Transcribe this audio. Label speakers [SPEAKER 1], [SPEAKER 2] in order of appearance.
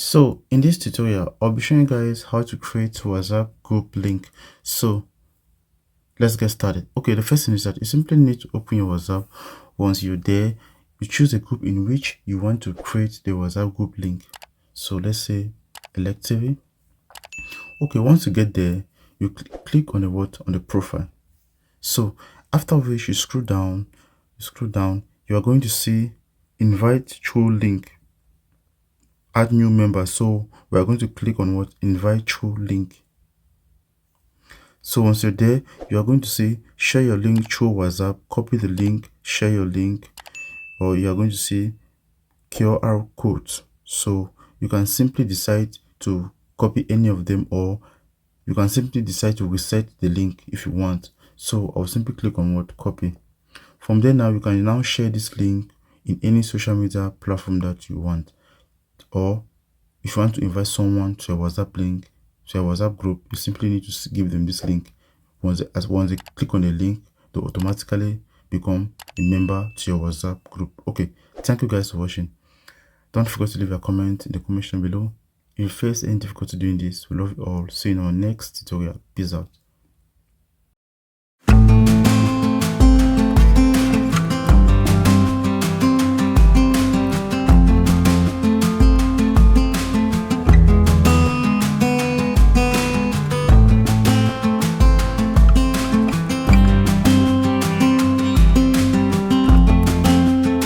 [SPEAKER 1] So in this tutorial, I'll be showing you guys how to create WhatsApp group link. So let's get started. Okay, the first thing is that you simply need to open your WhatsApp. Once you're there, you choose a group in which you want to create the WhatsApp group link. So let's say elective. Okay, once you get there, you click on the word on the profile. So after which you scroll down, you are going to see invite through link, add new member. So we are going to click on what invite through link. So once you're there, you are going to say share your link through WhatsApp, copy the link, share your link, or you are going to see QR codes. So you can simply decide to copy any of them, or you can simply decide to reset the link if you want. So I'll simply click on what copy. From there, now you can now share this link in any social media platform that you want, or if you want to invite someone to a WhatsApp link, to a WhatsApp group, you simply need to give them this link. Once they click on the link, they automatically become a member to your WhatsApp group. Okay, thank you guys for watching. Don't forget to leave a comment in the comment section below. If you face any difficulty doing this, we love you all. See you in our next tutorial. Peace out.